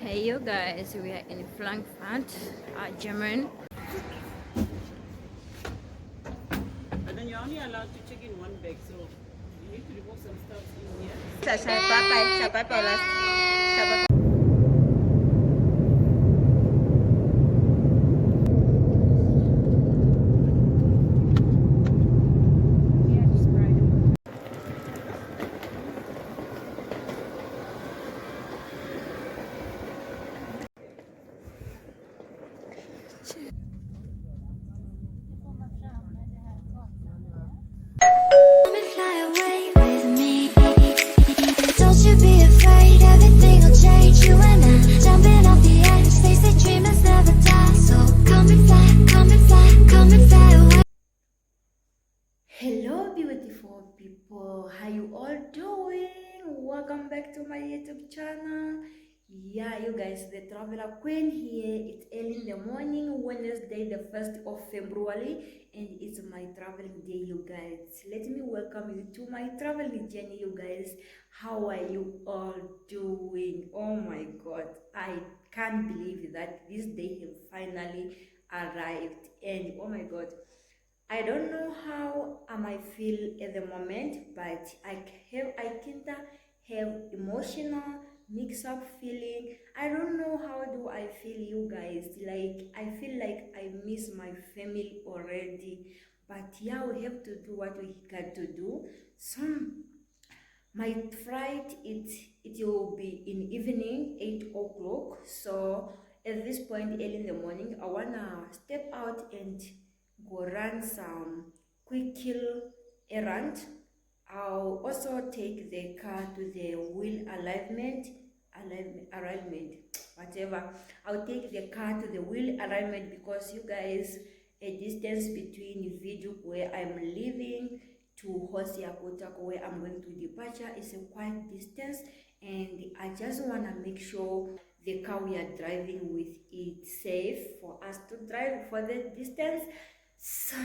Hey you guys, we are in Frankfurt, German. And then you're only allowed to check in one bag, so you need to remove some stuff in here. Fly away with me. Don't you be afraid, everything will change. You and I jumping off the edge. They say dreamers never die, so come and fly, come and fly, come and fly away. Hello beautiful people, how you all doing? Welcome back to my YouTube channel. Yeah, you guys, the traveler queen here. It's early in the morning, Wednesday the 1st of February, and it's my traveling day, you guys. Let me welcome you to my traveling journey, you guys. How are you all doing? Oh my god, I can't believe that this day have finally arrived, and oh my god, I don't know how I feel at the moment, but I kinda have emotional mix up feeling. I don't know how do I feel, you guys. Like I feel like I miss my family already. But yeah, we have to do what we got to do. So my flight it will be in evening 8 o'clock. So at this point early in the morning, I wanna step out and go run some quick kill errand. I'll also take the car to the wheel alignment, whatever. I'll take the car to the wheel alignment because you guys, a distance between Viduk where I'm living to Hosia Kotako where I'm going to departure is a quite distance, and I just want to make sure the car we are driving with is safe for us to drive for the distance. So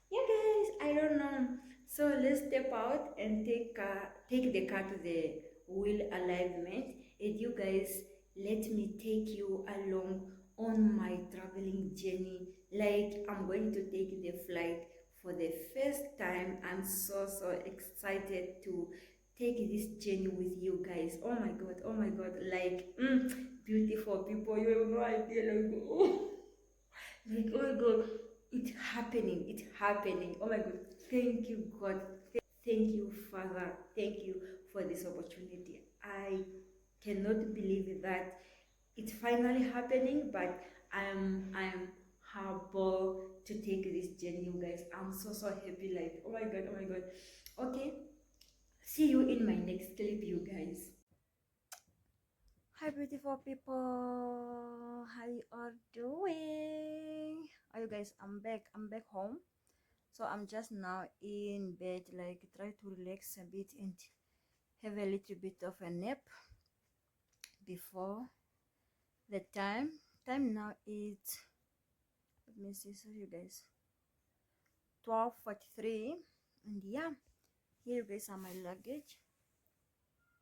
yeah guys, I don't know, so let's step out and take the car to the wheel alignment, and you guys, let me take you along on my traveling journey. Like I'm going to take the flight for the first time. I'm so excited to take this journey with you guys. Oh my god, oh my god, like beautiful people, you have no idea, like oh, like oh my god, it's happening, oh my god, thank you god, thank you father, thank you for this opportunity. I cannot believe that it's finally happening, but I'm humble to take this journey, you guys. I'm so happy, like oh my god, oh my god. Okay, see you in my next clip, you guys. Hi beautiful people, how you all doing? Oh you guys, I'm back home. So I'm just now in bed, like try to relax a bit and have a little bit of a nap before the time now is, let me see, so you guys, 12:43. And yeah, here you guys are my luggage,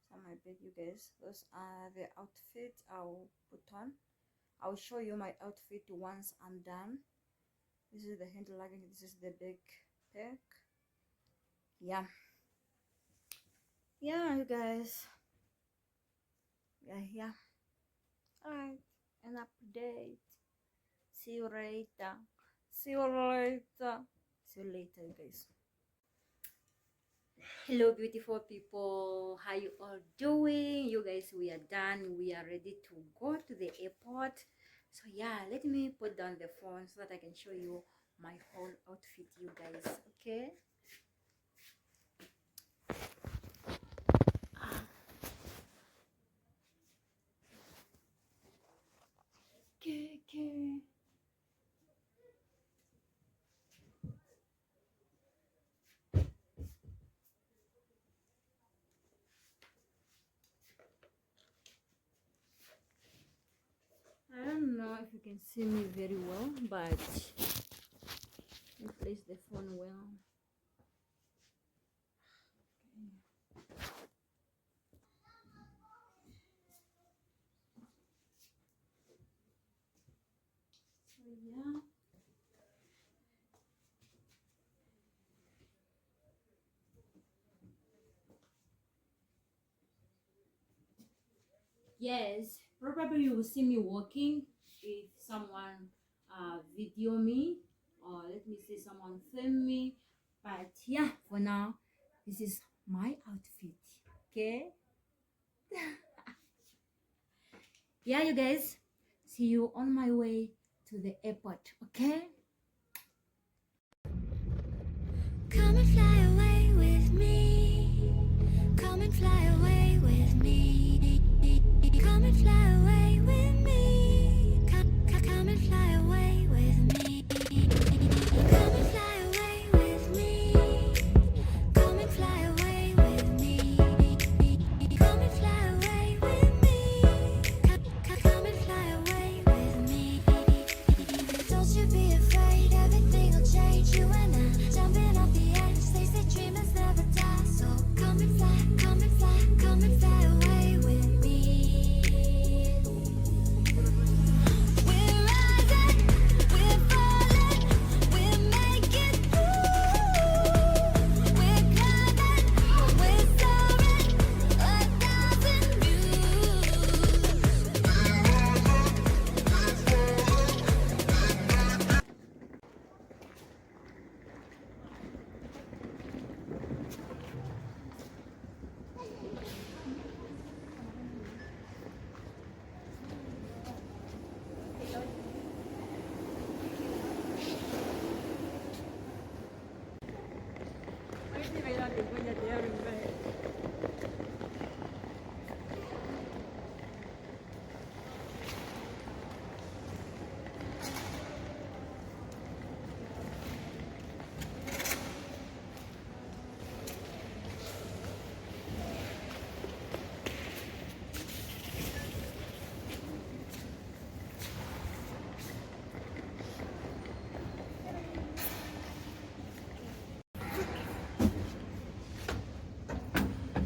so my bag, you guys. Those are the outfit I'll put on. I'll show you my outfit once I'm done. This is the hand luggage, this is the backpack. Yeah you guys, yeah. All right, an update. See you later. See you later. See you later, you guys. Hello, beautiful people. How you all doing? You guys, we are done. We are ready to go to the airport. So yeah, let me put down the phone so that I can show you my whole outfit, you guys. Okay. Okay. I don't know if you can see me very well, but let me place the phone well. Yes, probably you will see me walking if someone video me, or let me say someone film me. But yeah, for now, this is my outfit. Okay. Yeah, you guys, see you on my way to the airport. Okay. Come and fly away with me. Come and fly away with me. Come and fly away with me. Come and fly away with me. Come and fly away with me. Come and fly away with me. Come and fly away with me. Come and fly away with me. Don't you be afraid, everything will change. You and I jumping off the edge. They say dreamers never die. So come and fly, come and fly, come and fly away with me. We're rising, we're falling, we're making through. We're climbing, we're soaring, 1,000 views.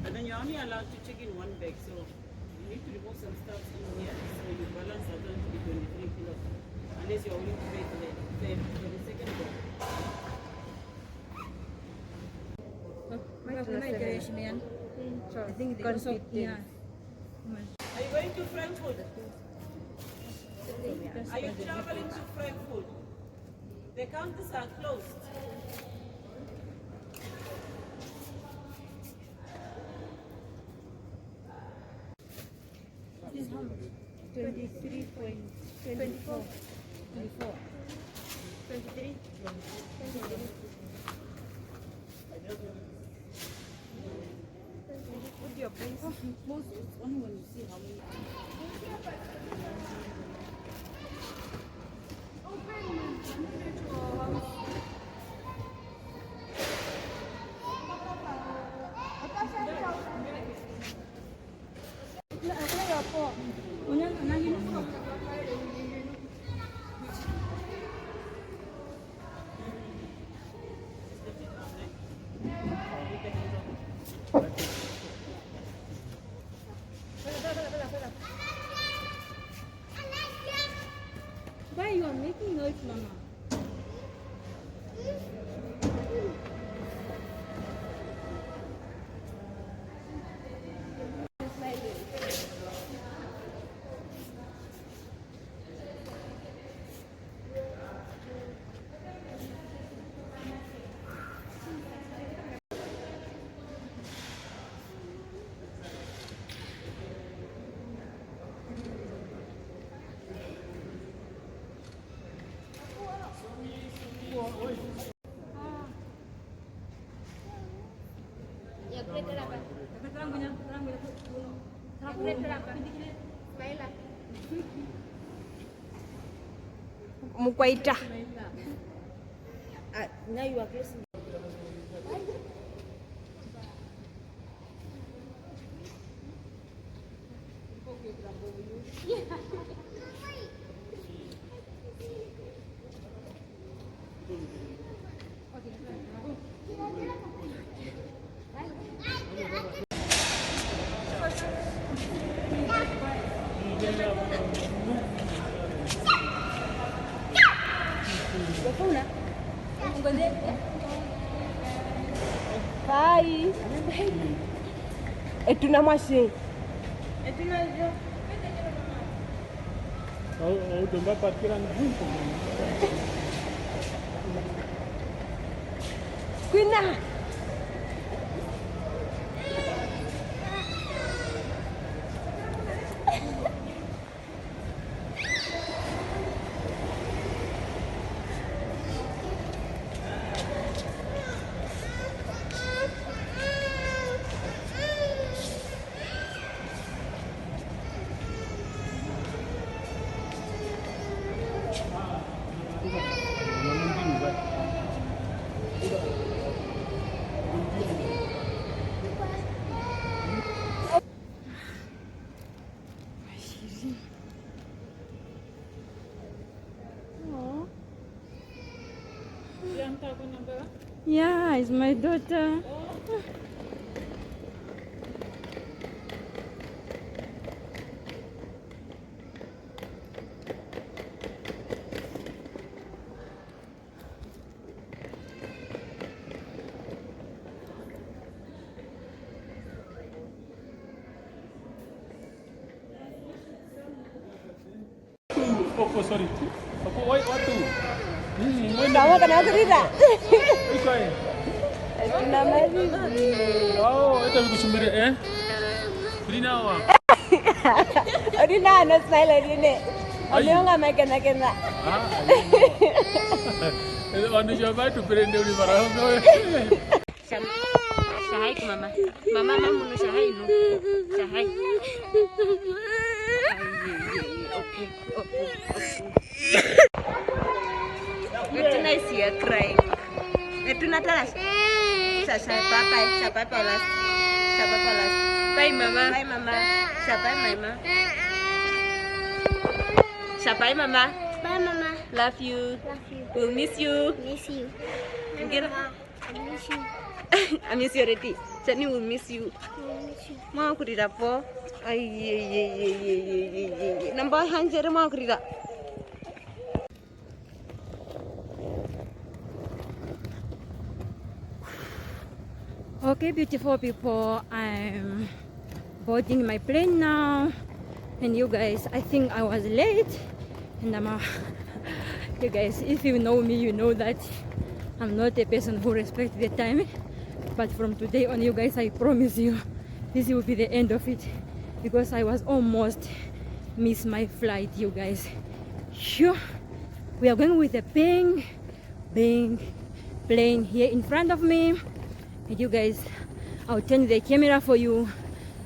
And then you're only allowed to check in one bag, so you need to remove some stuff in here, so your balance are going to be 23 kilos, unless you're willing to pay for the second bag. I think because of yeah. Are you going to Frankfurt? Are you traveling to Frankfurt? The counters are closed. This is how much? 23.24. 24. 23. What's your place? Most it's only when you see how many. Why you are making noise, Mama? Mukwaita. Now you are pressing. Bye. Etuna machine. Etuna Domba parkiran buntu. Quina. Yeah, it's my daughter. Oh, sorry. Apa what tu? Kamu kenal cerita? Iko eh. Itu namanya. Oh, itu aku sumber eh. Brina wa. Odi na ano smile odi ne. Odi nga makena kena. Ah. Itu anu coba tu prende di barang tu. Sahai ke mama. Mama mau sahai nu. Sahai. Okay. Itu nice ya crying. Itu natalas. Siapa palas. Bye mama. Siapa mama. Bye mama. Love you. We'll miss you. Mungkin. I miss you already. Jadi we'll miss you. Mau aku tidak po. Ay. Nambah hancur mau aku tidak. Okay, beautiful people, I'm boarding my plane now, and you guys, I think I was late, and you guys, if you know me, you know that I'm not a person who respects the time, but from today on, you guys, I promise you, this will be the end of it, because I was almost miss my flight, you guys. Sure, we are going with a bang plane here in front of me. And you guys, I'll turn the camera for you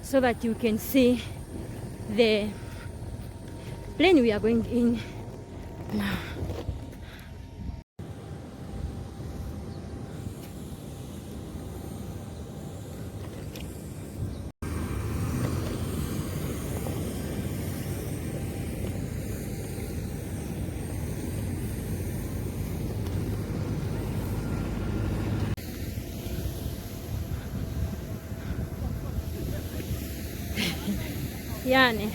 so that you can see the plane we are going in now. Yani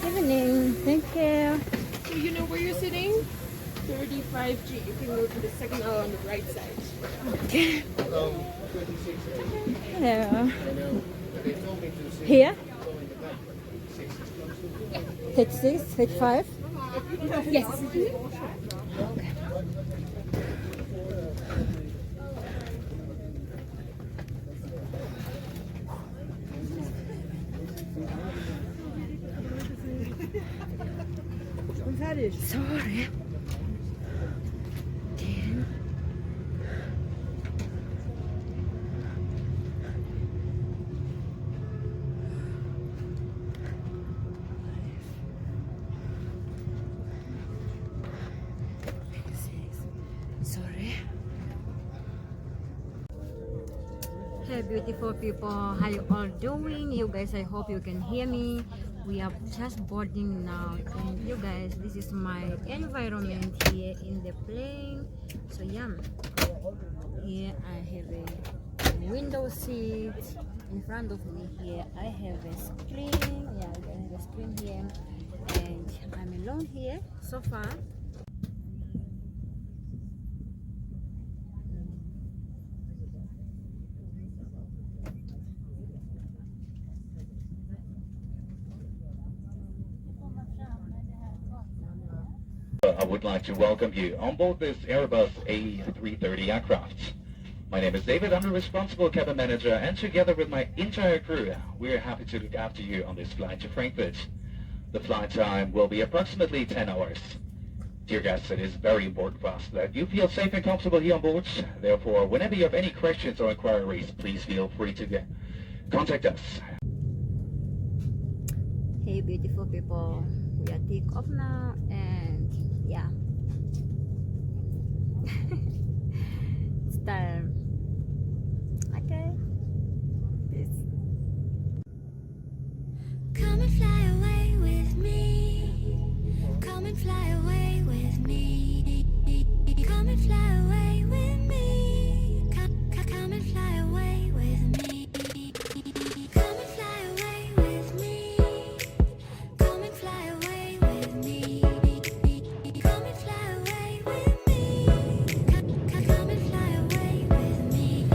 evening, thank you. So you know where you're sitting? 35G. You can go to the second aisle on the right side. Okay. Hello. Here? 36, 35? Yes. Okay. Sorry. Sorry. Hey beautiful people, how you all doing? You guys, I hope you can hear me. We are just boarding now, and you guys, this is my environment here in the plane. So yeah, here I have a window seat, in front of me here I have a screen. Yeah, I have a screen here, and I'm alone here so far. I would like to welcome you on board this Airbus A330 aircraft. My name is David, I'm the responsible cabin manager, and together with my entire crew, we're happy to look after you on this flight to Frankfurt. The flight time will be approximately 10 hours. Dear guests, it is very important for us that you feel safe and comfortable here on board. Therefore, whenever you have any questions or inquiries, please feel free to contact us. Hey beautiful people, we are take off now, and yeah, it's time. Okay, peace. Come and fly away with me. Come and fly away with me. Come and fly away with me. Come and fly away with me. Come and fly away with me. Come and fly away with me. Come and fly away with me. Come and fly away with me.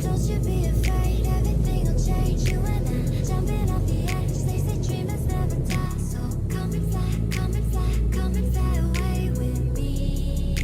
Don't you be afraid, everything will change. You and I jumping off the edge. They say dreamers never die. So come and fly, come and fly, come and fly away with me.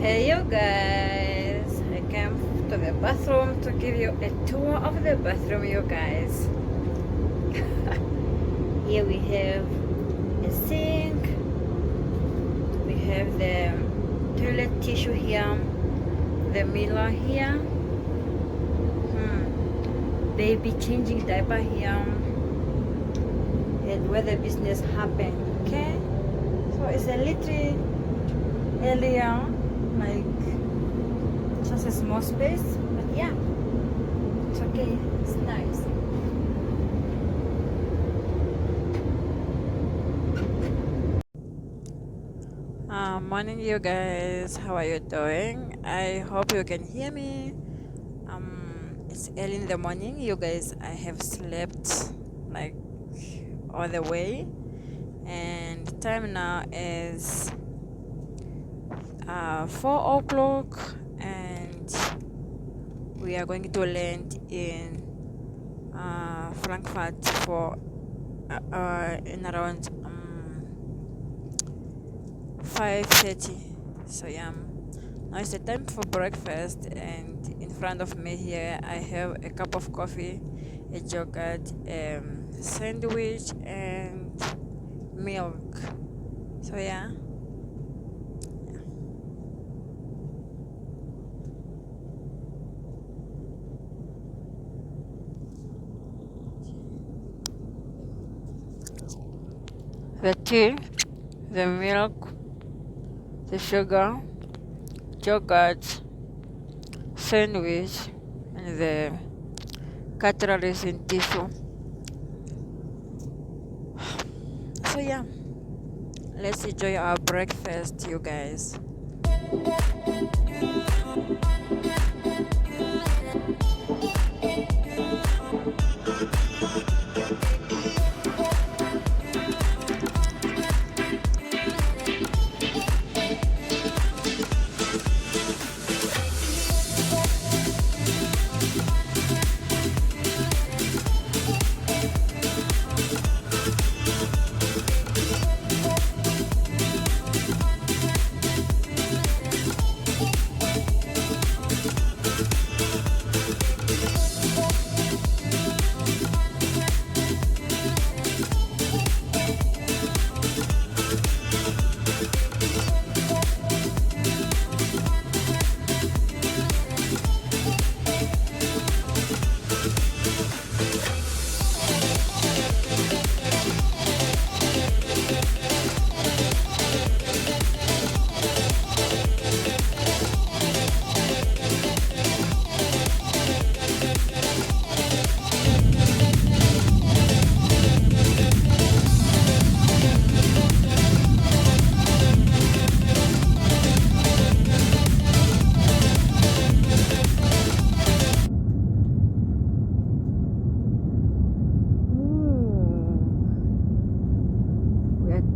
Hey you guys, I came to the bathroom to give you a tour of the bathroom, you guys. Here we have a sink, we have the toilet tissue here, the mirror here, baby changing diaper here, and where the business happened. Okay, so it's a little area, like just a small space, but yeah, it's okay, it's nice. Morning you guys, how are you doing? I hope you can hear me. It's early in the morning, you guys. I have slept like all the way, and time now is 4 o'clock, and we are going to land in Frankfurt for in around 5:30. So yeah, now it's the time for breakfast, and in front of me here I have a cup of coffee, a yogurt, sandwich, and milk. So yeah. The tea, the milk, the sugar, yogurt, sandwich, and the cutleries in tissue. So yeah, let's enjoy our breakfast, you guys.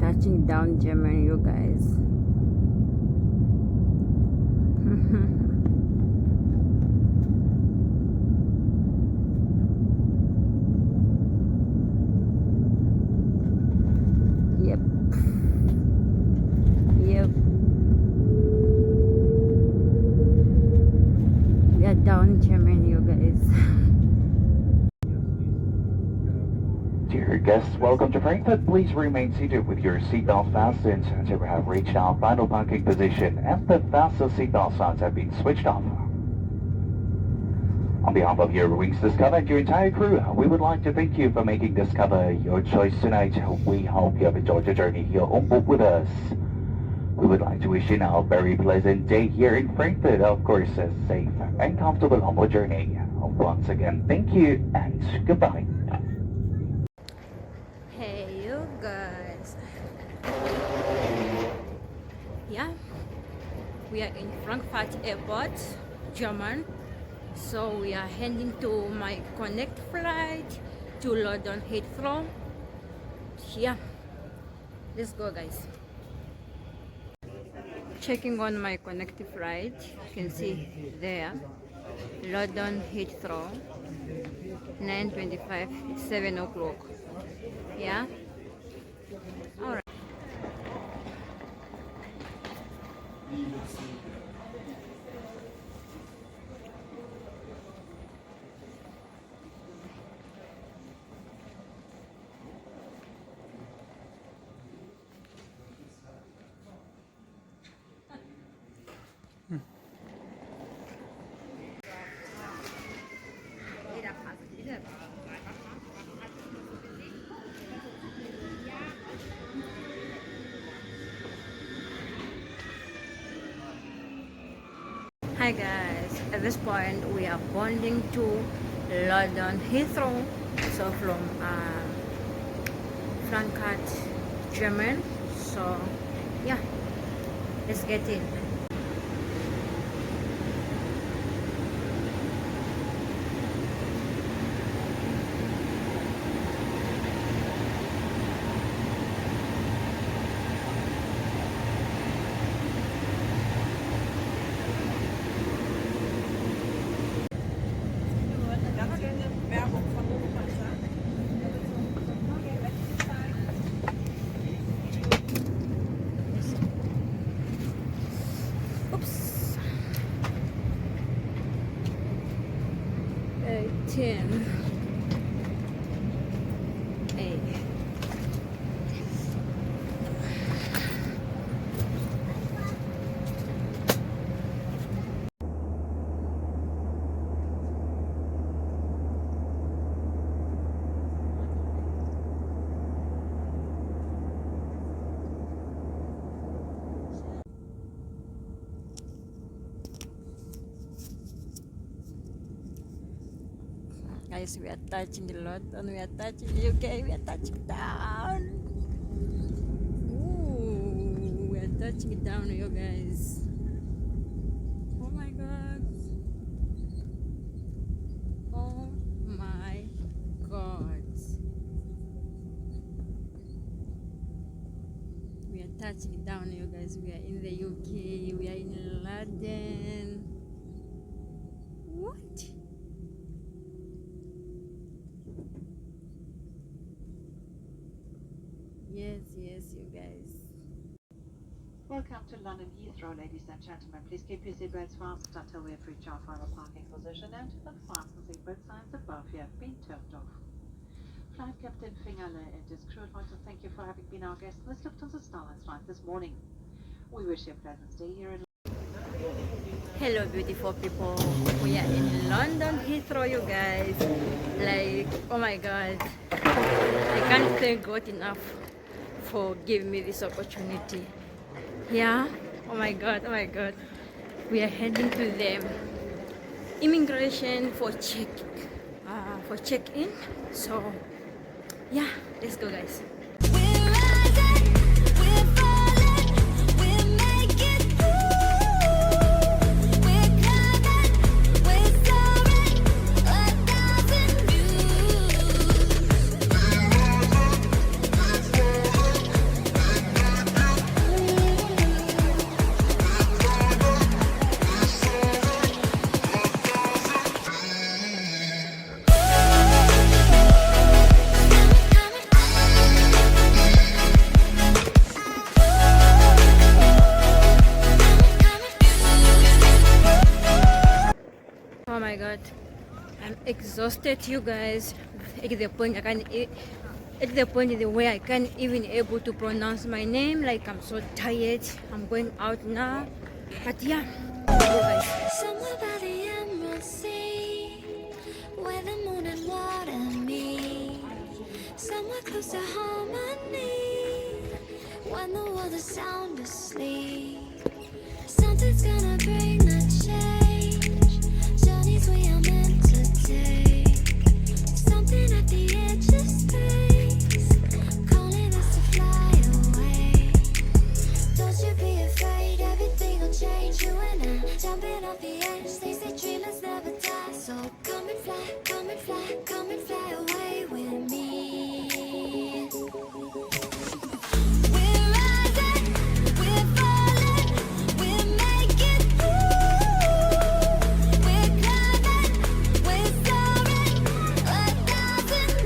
Touching down Germany, you guys. Yep. We are down Germany, you guys. Dear guests, welcome to Frankfurt. Please remain seated with your seatbelt fastened until we have reached our final parking position and the fasten seatbelt signs have been switched off. On behalf of Eurowings Discover and your entire crew, we would like to thank you for making Discover your choice tonight. We hope you have enjoyed your journey here on board with us. We would like to wish you now a very pleasant day here in Frankfurt. Of course, a safe and comfortable home journey. Once again, thank you and goodbye. Hey you guys. Yeah, we are in Frankfurt Airport, German. So we are heading to my connect flight to London Heathrow. Yeah, let's go guys. Checking on my connecting flight, you can see there, London Heathrow, 9:25, 7 o'clock. Yeah, all right. Hi guys, at this point we are bonding to London Heathrow, so from Frankfurt, German. So yeah, let's get in. Oops. 18. 8. Guys, we are touching the London, we are touching the UK, we are touching down. Ooh, we are touching it down, you guys. Oh my god. Oh my god. We are touching it down, you guys. We are in the UK, we are in London. What? Yes, you guys. Welcome to London Heathrow, ladies and gentlemen. Please keep your seatbelts fastened until we have reached our final parking position, and the fasten seatbelt signs above you have been turned off. Flight Captain Fingerle and his crew would like to thank you for having been our guest on this Lufthansa Starlines flight this morning. We wish you a pleasant stay here in Hello beautiful people, we are in London Heathrow, you guys. Like, oh my god, I can't thank God enough for giving me this opportunity. Yeah, oh my god, we are heading to the immigration for check-in. So yeah, let's go guys. We're rising, we're falling, we're making through. We're climbing, we're soaring, 1,000 Oh my god, I'm exhausted, you guys. At the point where I can't even able to pronounce my name. Like, I'm so tired. I'm going out now, but yeah, go guys. Somewhere by the Emerald Sea, where the moon and water meet. Somewhere close to harmony, when the world is sound asleep. Something's gonna bring the change. Journeys we are meant to take. Something at the edge of space, calling us to fly away. Don't you be afraid, everything will change. You and I, jumping off the edge. They say dreamers never die. So come and fly, come and fly, come and fly away with me. We're rising, we're falling, we're making through. We're climbing, we're soaring, 1,000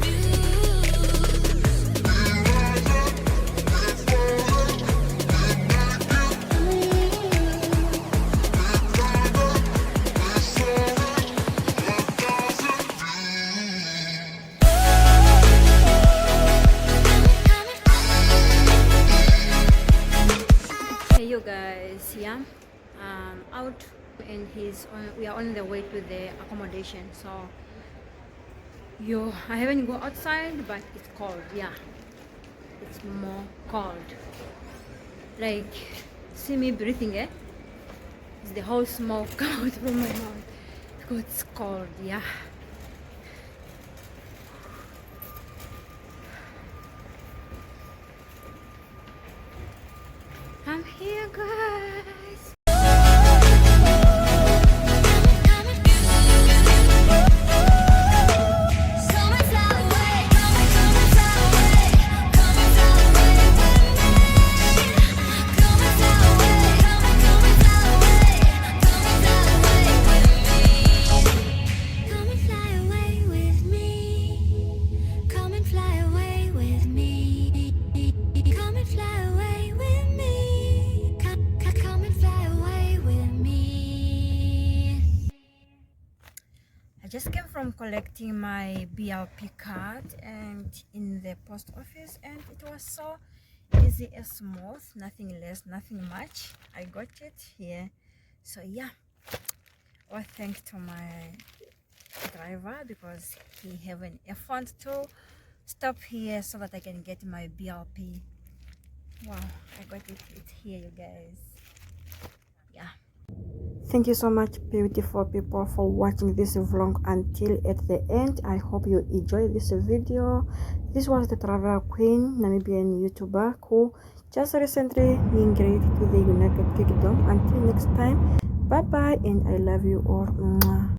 Hey you guys, yeah, out, and we are on the way to the accommodation. So I haven't go outside, but it's cold. Yeah, it's more cold. Like, see me breathing, it's the whole smoke out from my mouth because it's cold. Yeah. I'm here, guys. I just came from collecting my BLP card and in the post office, and it was so easy and smooth, nothing less, nothing much. I got it here. So yeah, all thanks to my driver because he have an effort to stop here so that I can get my BLP. Wow, I got it here, you guys. Yeah. Thank you so much, beautiful people, for watching this vlog until at the end. I hope you enjoyed this video. This was the travel queen, Namibian YouTuber who just recently migrated to the United Kingdom. Until next time, bye bye, and I love you all. Mwah.